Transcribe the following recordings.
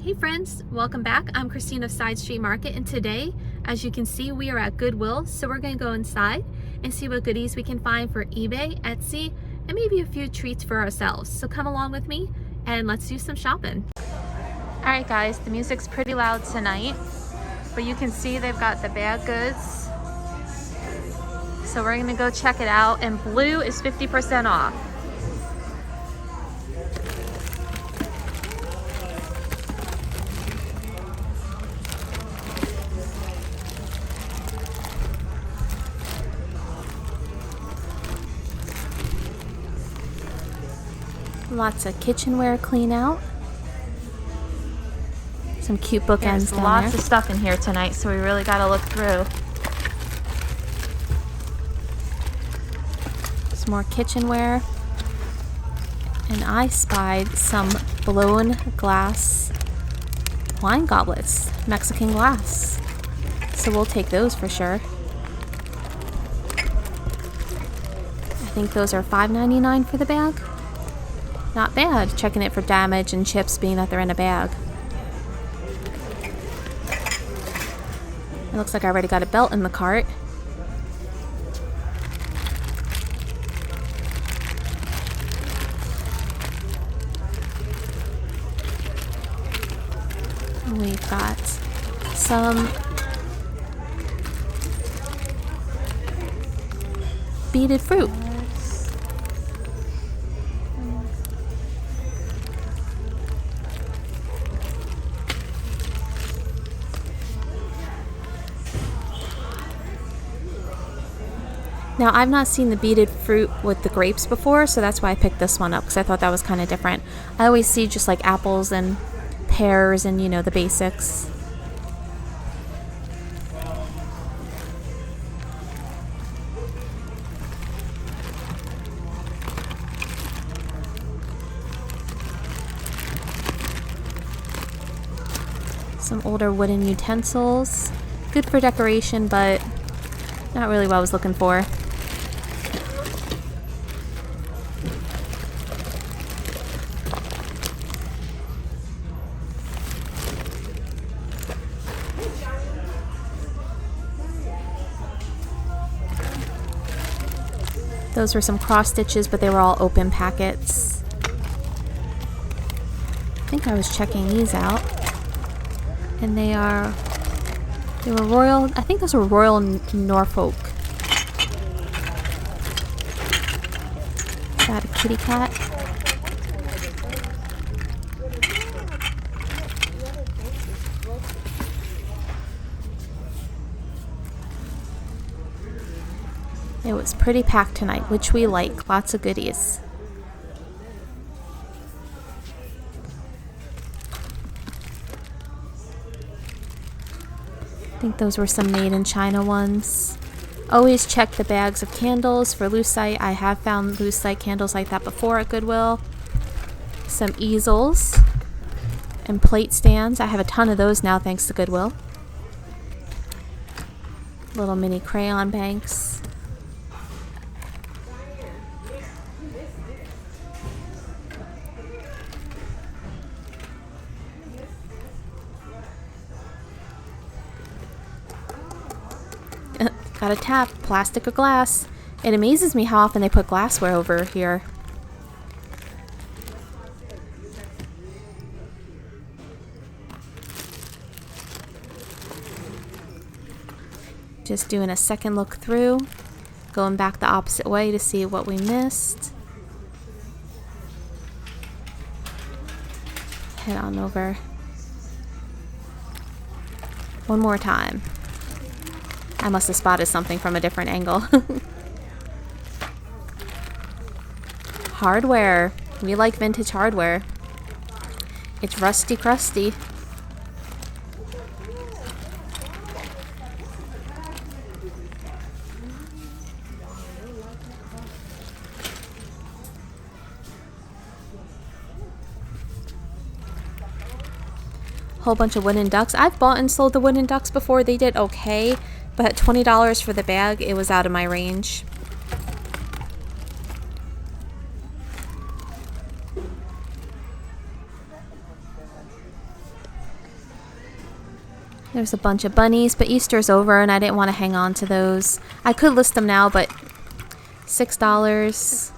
Hey friends, welcome back. I'm Christine of Side Street Market, and today, as you can see, we are at Goodwill. So we're going to go inside and see what goodies we can find for eBay, Etsy, and maybe a few treats for ourselves. So come along with me and let's do some shopping. Alright guys, the music's pretty loud tonight, but you can see they've got the bag goods. So we're going to go check it out, and blue is 50% off. Lots of kitchenware clean out. Some cute bookends down there. Lots of stuff in here tonight, so we really got to look through. Some more kitchenware. And I spied some blown glass wine goblets, Mexican glass. So we'll take those for sure. I think those are $5.99 for the bag. Not bad, checking it for damage and chips being that they're in a bag. It looks like I already got a belt in the cart. We've got some beaded fruit. Now, I've not seen the beaded fruit with the grapes before, so that's why I picked this one up, because I thought that was kind of different. I always see just like apples and pears and, you know, the basics. Some older wooden utensils. Good for decoration, but not really what I was looking for. Those were some cross stitches, but they were all open packets. I think I was checking these out. And they were Royal, I think those were Royal Norfolk. Got a kitty cat. It was pretty packed tonight, which we like. Lots of goodies. I think those were some made in China ones. Always check the bags of candles for lucite. I have found lucite candles like that before at Goodwill. Some easels and plate stands. I have a ton of those now thanks to Goodwill. Little mini crayon banks. Got a tap, plastic or glass. It amazes me how often they put glassware over here. Just doing a second look through. Going back the opposite way to see what we missed. Head on over. One more time. I must have spotted something from a different angle. Hardware. We like vintage hardware. It's rusty crusty. Whole bunch of wooden ducks. I've bought and sold the wooden ducks before. They did okay. But $20 for the bag, it was out of my range. There's a bunch of bunnies, but Easter's over and I didn't want to hang on to those. I could list them now, but $6. $6.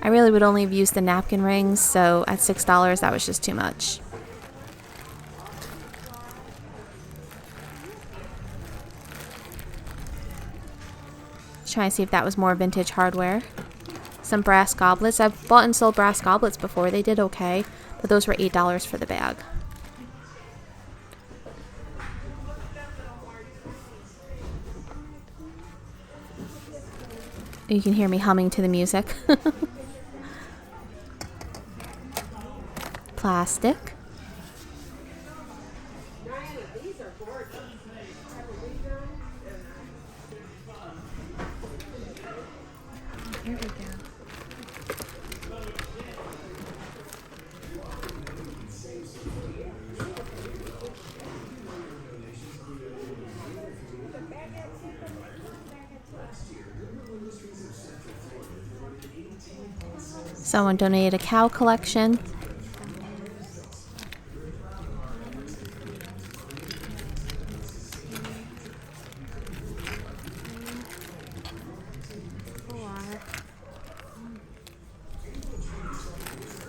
I really would only have used the napkin rings, so at $6 that was just too much. Trying to see if that was more vintage hardware. Some brass goblets. I've bought and sold brass goblets before. They did okay, but those were $8 for the bag. You can hear me humming to the music. Plastic. Here we go. Someone donated a cow collection.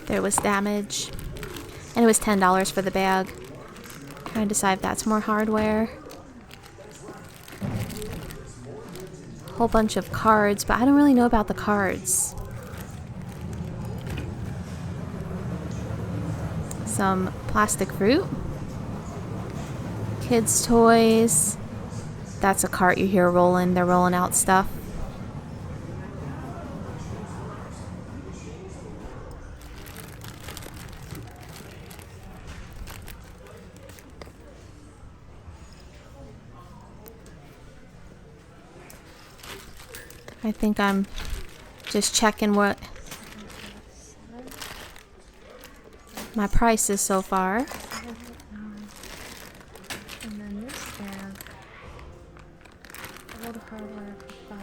There was damage. And it was $10 for the bag. Trying to decide if that's more hardware. Whole bunch of cards, but I don't really know about the cards. Some plastic fruit. Kids' toys. That's a cart you hear rolling. They're rolling out stuff. I think I'm just checking what my price is so far. And then this bag, all the hardware for $5.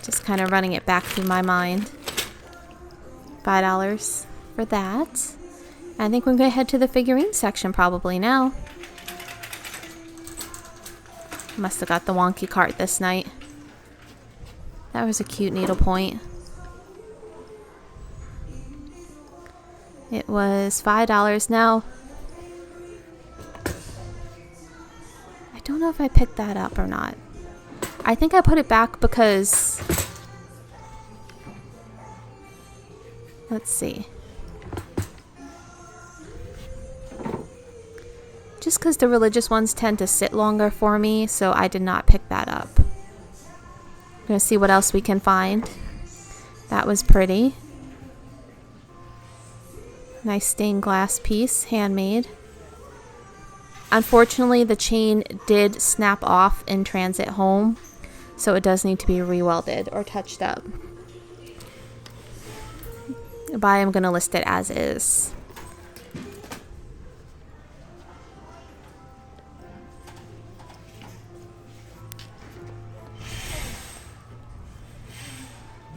Just kind of running it back through my mind. $5 for that. I think we're going to head to the figurine section probably now. Must have got the wonky cart this night. That was a cute needlepoint. It was $5 now. I don't know if I picked that up or not. I think I put it back because... Let's see. Just because the religious ones tend to sit longer for me, so I did not pick that up. I'm going to see what else we can find. That was pretty. Nice stained glass piece, handmade. Unfortunately, the chain did snap off in transit home, so it does need to be re-welded or touched up. But I am going to list it as is.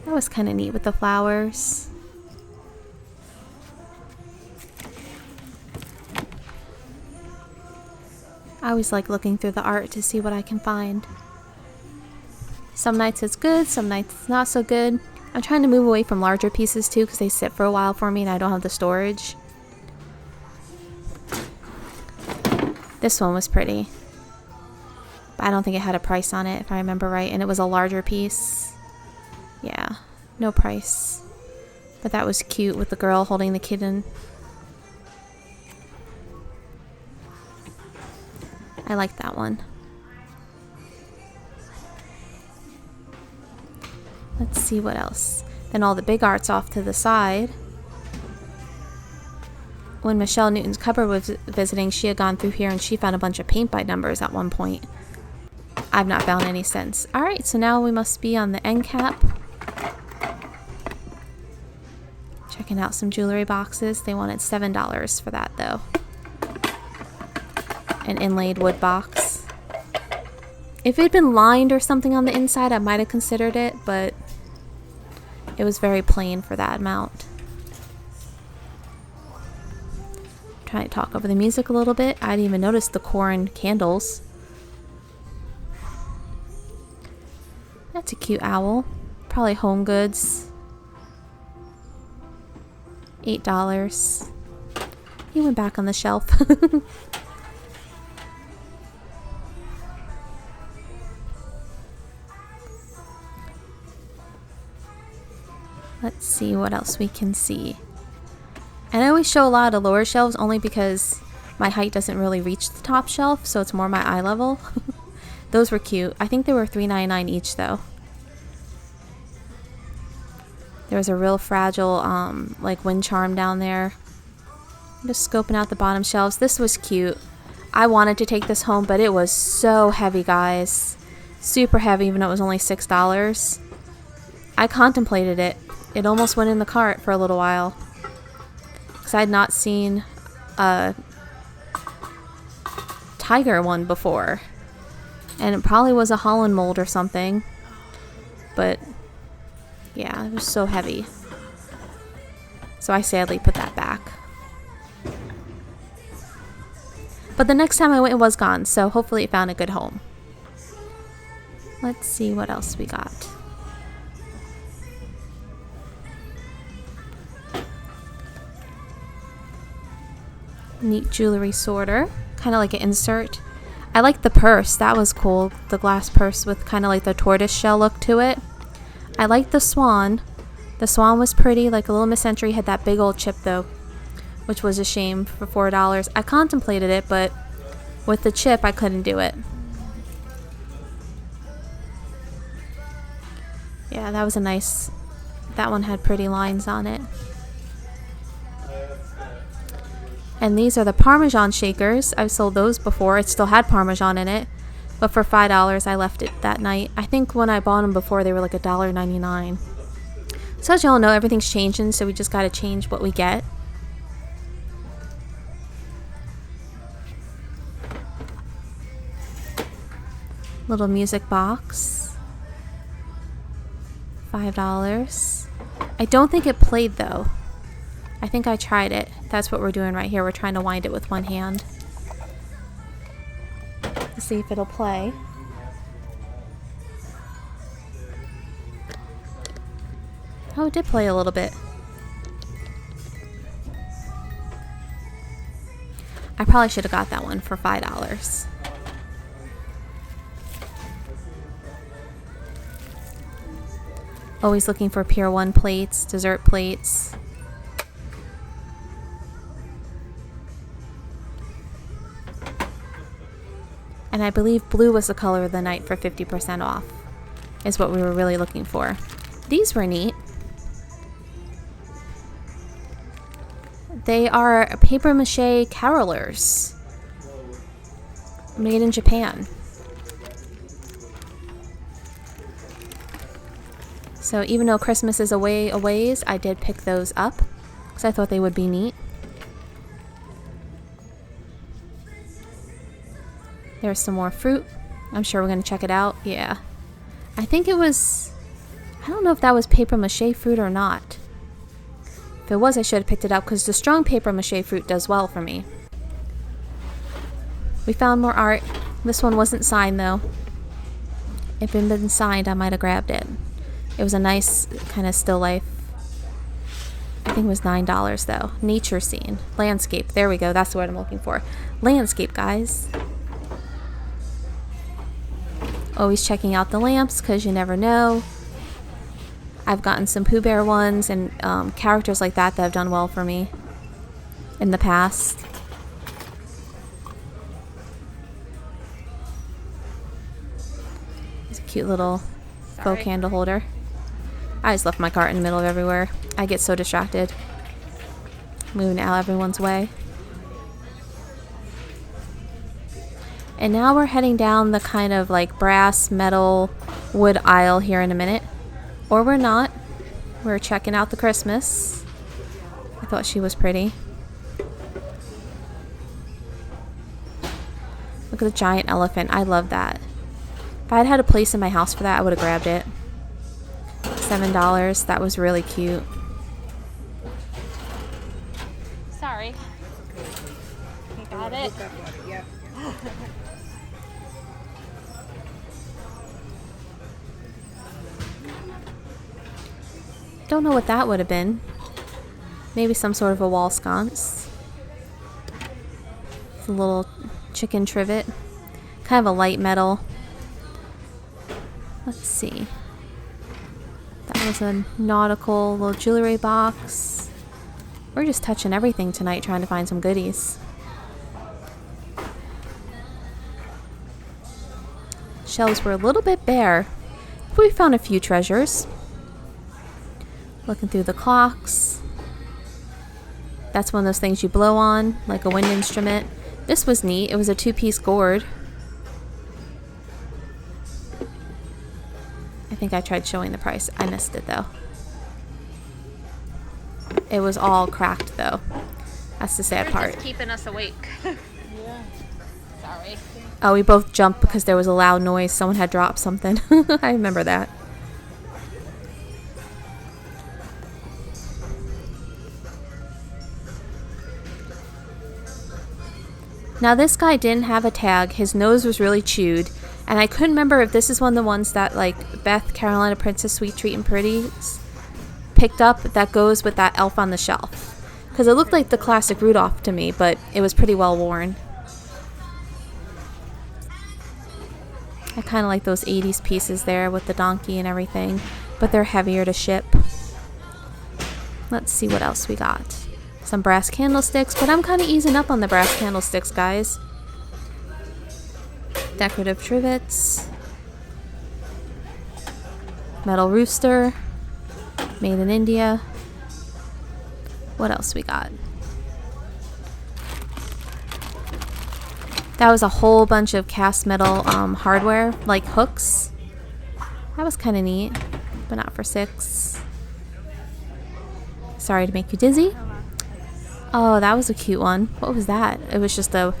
That was kind of neat with the flowers. I always like looking through the art to see what I can find. Some nights it's good, some nights it's not so good. I'm trying to move away from larger pieces too because they sit for a while for me and I don't have the storage. This one was pretty. But I don't think it had a price on it if I remember right, and it was a larger piece. Yeah, no price. But that was cute with the girl holding the kitten. I like that one. Let's see what else. Then all the big art's off to the side. When Michelle Newton's cupboard was visiting, she had gone through here and she found a bunch of paint by numbers at one point. I've not found any since. Alright, so now we must be on the end cap. Checking out some jewelry boxes. They wanted $7 for that though. an inlaid wood box. If it had been lined or something on the inside, I might have considered it, but it was very plain for that amount. Trying to talk over the music a little bit. I didn't even notice the corn candles. That's a cute owl. Probably Home Goods. $8. He went back on the shelf. Let's see what else we can see. And I always show a lot of lower shelves only because my height doesn't really reach the top shelf, so it's more my eye level. Those were cute. I think they were $3.99 each though. There was a real fragile like wind charm down there. Just scoping out the bottom shelves. This was cute. I wanted to take this home, but it was so heavy, guys. Super heavy, even though it was only $6. I contemplated it. It almost went in the cart for a little while. Because I had not seen a tiger one before. And it probably was a Holland mold or something. But yeah, it was so heavy. So I sadly put that back. But the next time I went, it was gone. So hopefully it found a good home. Let's see what else we got. Neat jewelry sorter. Kind of like an insert. I like the purse. That was cool. The glass purse with kind of like the tortoise shell look to it. I like the swan. The swan was pretty. Like a little Miss Century had that big old chip though, which was a shame for $4. I contemplated it, but with the chip I couldn't do it. Yeah, that was a nice, that one had pretty lines on it. And these are the Parmesan shakers. I've sold those before. It still had Parmesan in it. But for $5, I left it that night. I think when I bought them before, they were like $1.99. So as y'all know, everything's changing, so we just got to change what we get. Little music box. $5. I don't think it played though. I think I tried it. That's what we're doing right here. We're trying to wind it with one hand. To see if it'll play. Oh, it did play a little bit. I probably should have got that one for $5. Always looking for Pier 1 plates, dessert plates. And I believe blue was the color of the night for 50% off. Is what we were really looking for. These were neat. They are paper mache carolers. Made in Japan. So even though Christmas is a ways, I did pick those up. Because I thought they would be neat. There's some more fruit. I'm sure we're going to check it out. Yeah. I think it was... I don't know if that was paper mache fruit or not. If it was, I should have picked it up because the strong paper mache fruit does well for me. We found more art. This one wasn't signed though. If it had been signed, I might have grabbed it. It was a nice kind of still life. I think it was $9 though. Nature scene. Landscape. There we go. That's the word I'm looking for. Landscape, guys. Always checking out the lamps because you never know. I've gotten some Pooh Bear ones and characters like that have done well for me in the past. It's a cute little faux candle holder. I just left my cart in the middle of everywhere. I get so distracted. Moving out everyone's way. And now we're heading down the kind of like brass, metal, wood aisle here in a minute. Or we're not. We're checking out the Christmas. I thought she was pretty. Look at the giant elephant. I love that. If I had had a place in my house for that, I would have grabbed it. $7. That was really cute. Sorry. You got it? Yeah. Don't know what that would have been. Maybe some sort of a wall sconce. It's a little chicken trivet. Kind of a light metal. Let's see. That was a nautical little jewelry box. We're just touching everything tonight, trying to find some goodies. Shelves were a little bit bare, but we found a few treasures. Looking through the clocks. That's one of those things you blow on, like a wind instrument. This was neat. It was a 2-piece gourd. I think I tried showing the price. I missed it though. It was all cracked though. That's the sad part. Just keeping us awake. Yeah. Sorry. Oh, we both jumped because there was a loud noise. Someone had dropped something. I remember that. Now this guy didn't have a tag. His nose was really chewed. And I couldn't remember if this is one of the ones that like Beth, Carolina Princess, Sweet Treat and Pretty picked up that goes with that Elf on the Shelf. Because it looked like the classic Rudolph to me, but it was pretty well worn. I kind of like those 80s pieces there with the donkey and everything, but they're heavier to ship. Let's see what else we got. Some brass candlesticks, but I'm kind of easing up on the brass candlesticks, guys. Decorative trivets. Metal rooster. Made in India. What else we got? That was a whole bunch of cast metal hardware, like hooks. That was kind of neat, but not for $6. Sorry to make you dizzy. Oh, that was a cute one. What was that? It was just a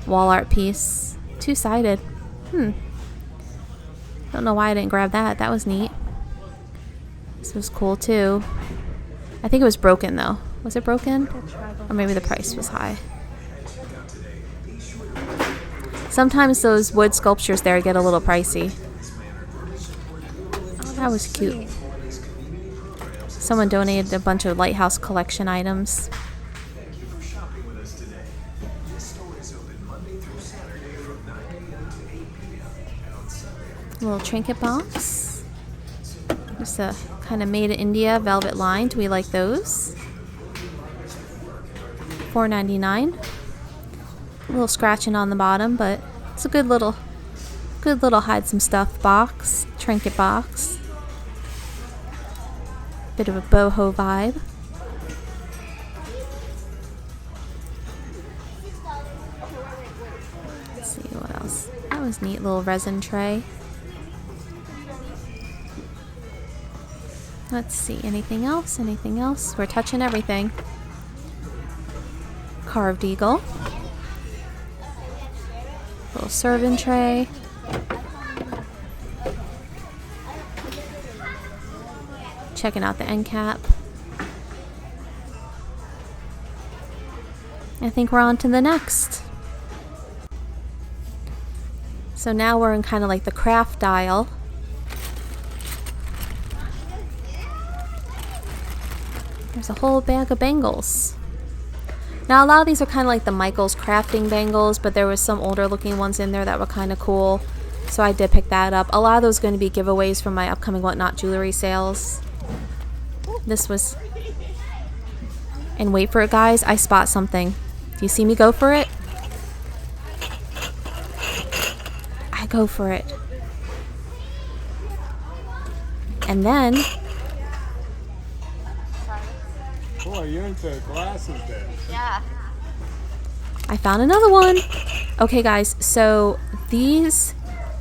wall art piece. 2-sided. Don't know why I didn't grab that. That was neat. This was cool too. I think it was broken though. Was it broken? Or maybe the price was high. Sometimes those wood sculptures there get a little pricey. Oh, that was cute. Someone donated a bunch of Lighthouse collection items. A little trinket box. Just a kind of made in India velvet lined. We like those. $4.99. A little scratching on the bottom, but it's a good little hide some stuff box, trinket box. Bit of a boho vibe. Let's see what else. That was neat, little resin tray. Let's see, anything else? Anything else? We're touching everything. Carved eagle. Little serving tray. Checking out the end cap. I think we're on to the next. So now we're in kind of like the craft aisle. There's a whole bag of bangles. Now a lot of these are kind of like the Michaels crafting bangles, but there was some older looking ones in there that were kind of cool. So I did pick that up. A lot of those are going to be giveaways from my upcoming Whatnot jewelry sales. This was... And wait for it, guys. I spot something. Do you see me go for it? I go for it. And then... Boy, you're into glasses then. Yeah. I found another one. Okay, guys, so these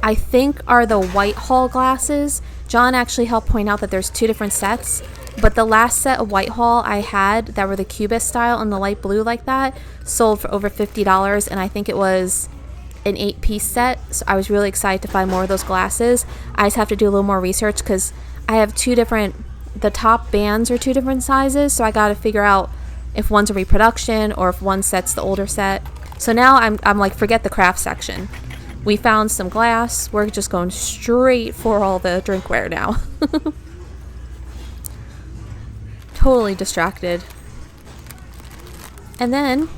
I think are the Whitehall glasses. John actually helped point out that there's 2 different sets, but the last set of Whitehall I had that were the Cubist style and the light blue like that sold for over $50, and I think it was an 8-piece set, so I was really excited to find more of those glasses. I just have to do a little more research because I have the top bands are 2 different sizes, so I got to figure out if one's a reproduction or if one set's the older set. So now I'm like, forget the craft section. We found some glass. We're just going straight for all the drinkware now. Totally distracted. And then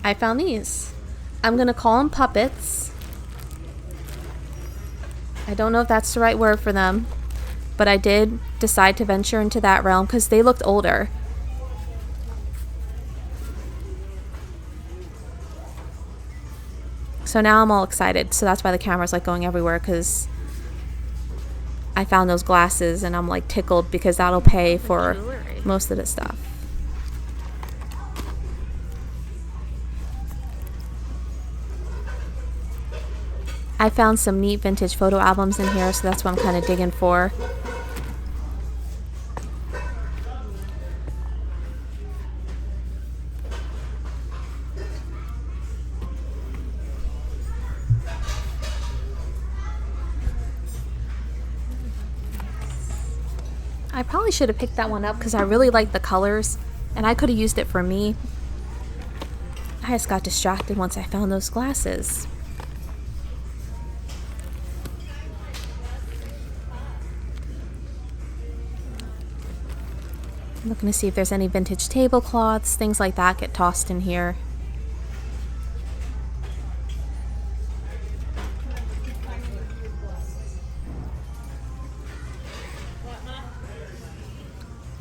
I found these. I'm gonna call them puppets. I don't know if that's the right word for them, but I did decide to venture into that realm because they looked older. So now I'm all excited. So that's why the camera's like going everywhere, because I found those glasses and I'm like tickled because that'll pay for most of the stuff. I found some neat vintage photo albums in here, so that's what I'm kind of digging for. I probably should have picked that one up because I really like the colors and I could have used it for me. I just got distracted once I found those glasses. I'm looking to see if there's any vintage tablecloths, things like that get tossed in here.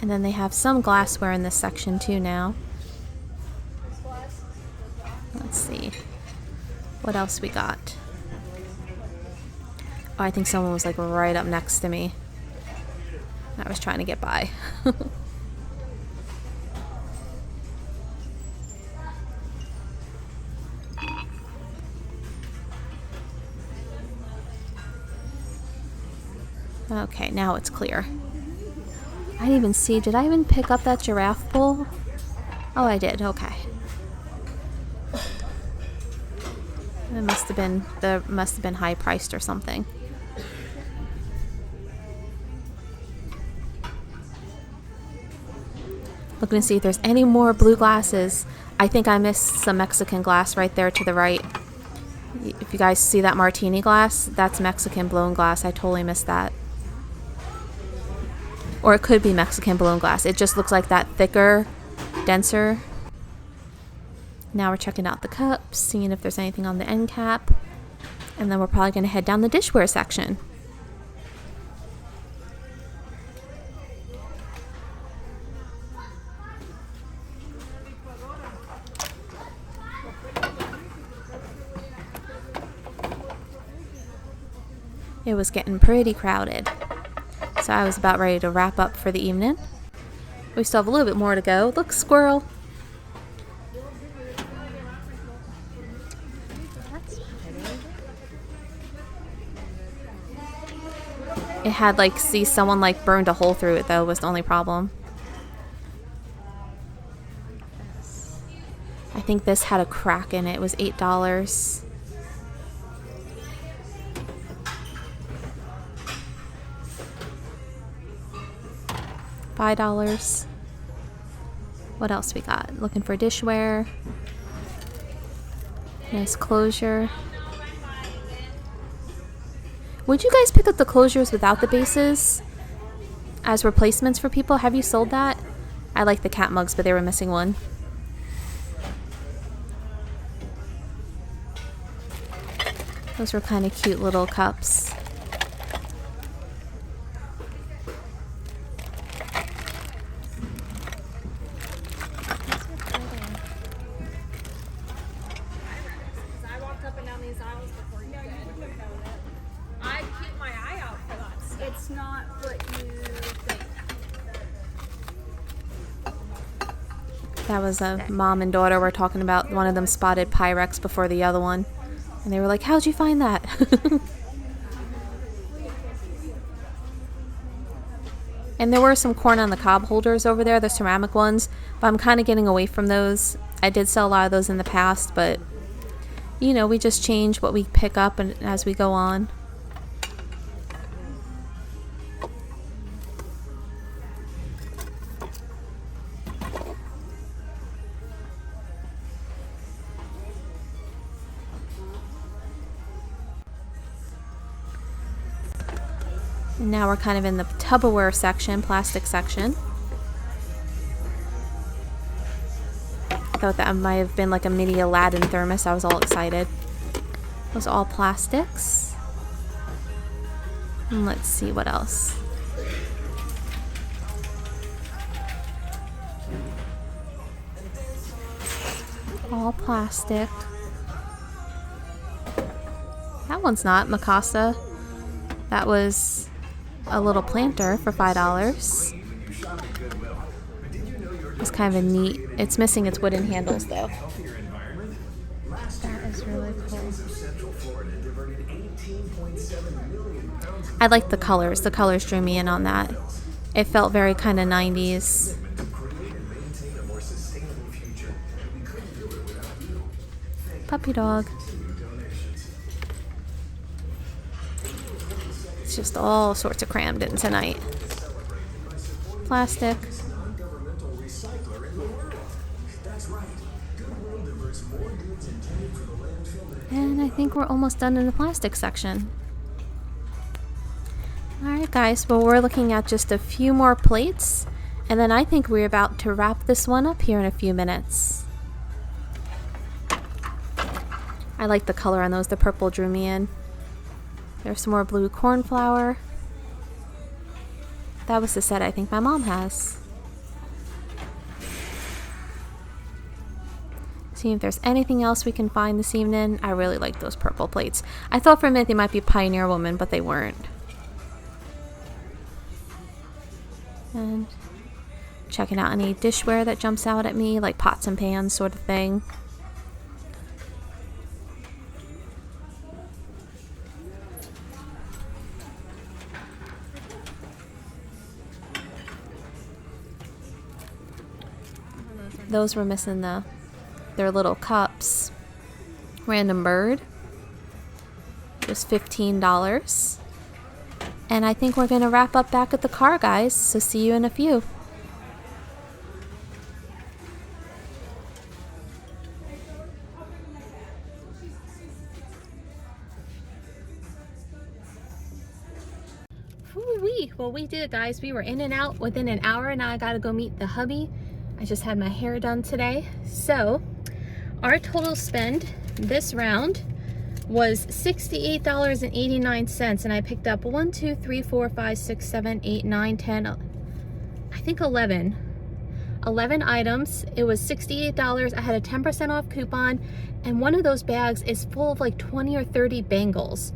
And then they have some glassware in this section too now. Let's see. What else we got? Oh, I think someone was like right up next to me. I was trying to get by. Okay, now it's clear. I didn't even see, did I even pick up that giraffe bowl? Oh, I did, okay. It must have been high priced or something. Looking to see if there's any more blue glasses. I think I missed some Mexican glass right there to the right. If you guys see that martini glass, that's Mexican blown glass. I totally missed that. Or it could be Mexican blown glass. It just looks like that thicker, denser. Now we're checking out the cups, seeing if there's anything on the end cap. And then we're probably going to head down the dishware section. It was getting pretty crowded. So I was about ready to wrap up for the evening. We still have a little bit more to go. Look, squirrel. It had like, see, someone like burned a hole through it though, was the only problem. I think this had a crack in it. It was $8. $5. What else we got? Looking for dishware. Nice closure. Would you guys pick up the closures without the bases as replacements for people? Have you sold that? I like the cat mugs, but they were missing one. Those were kind of cute little cups. It's not what you think. That was a mom and daughter were talking about. One of them spotted Pyrex before the other one. And they were like, how'd you find that? And there were some corn on the cob holders over there, the ceramic ones. But I'm kind of getting away from those. I did sell a lot of those in the past, but you know, we just change what we pick up and as we go on. And now we're kind of in the Tupperware section, plastic section. I thought that might have been like a mini Aladdin thermos. I was all excited. It was all plastics. And let's see what else. All plastic. That one's not Mikasa. That was a little planter for $5. It's kind of a neat. It's missing its wooden handles though. That is really cool. I like the colors. The colors drew me in on that. It felt very kind of 90s. Puppy dog. It's just all sorts of crammed in tonight. Plastic. And I think we're almost done in the plastic section. Alright guys, well we're looking at just a few more plates, and then I think we're about to wrap this one up here in a few minutes. I like the color on those, the purple drew me in. There's some more blue cornflower. That was the set I think my mom has. See if there's anything else we can find this evening. I really like those purple plates. I thought for a minute they might be Pioneer Woman, but they weren't. And checking out any dishware that jumps out at me, like pots and pans sort of thing. Those were missing their little cups. Random bird. Just $15. And I think we're going to wrap up back at the car, guys. So see you in a few. Woo-wee. Well, we did it, guys. We were in and out within an hour. Now I got to go meet the hubby. I just had my hair done today. So our total spend this round was $68.89, and I picked up 1, 2, 3, 4, 5, 6, 7, 8, 9, 10, I think 11 items. It was $68. I had a 10% off coupon, and one of those bags is full of like 20 or 30 bangles.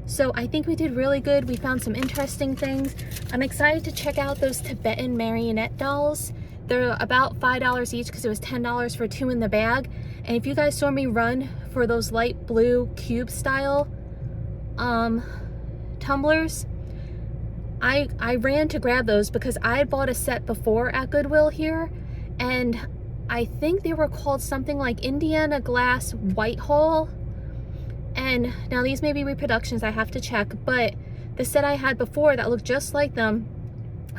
So I think we did really good. We found some interesting things. I'm excited to check out those Tibetan marionette dolls. They're about $5 each because it was $10 for 2 in the bag. And if you guys saw me run for those light blue cube style tumblers, I ran to grab those because I had bought a set before at Goodwill here, and I think they were called something like Indiana Glass Whitehall. And now these may be reproductions, I have to check, but the set I had before that looked just like them,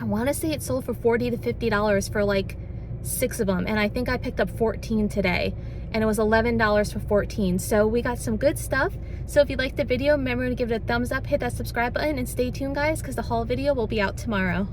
I want to say it sold for $40 to $50 for like 6 of them, and I think I picked up 14 today, and it was $11 for 14. So we got some good stuff. So if you liked the video, remember to give it a thumbs up, hit that subscribe button, and stay tuned, guys, because the haul video will be out tomorrow.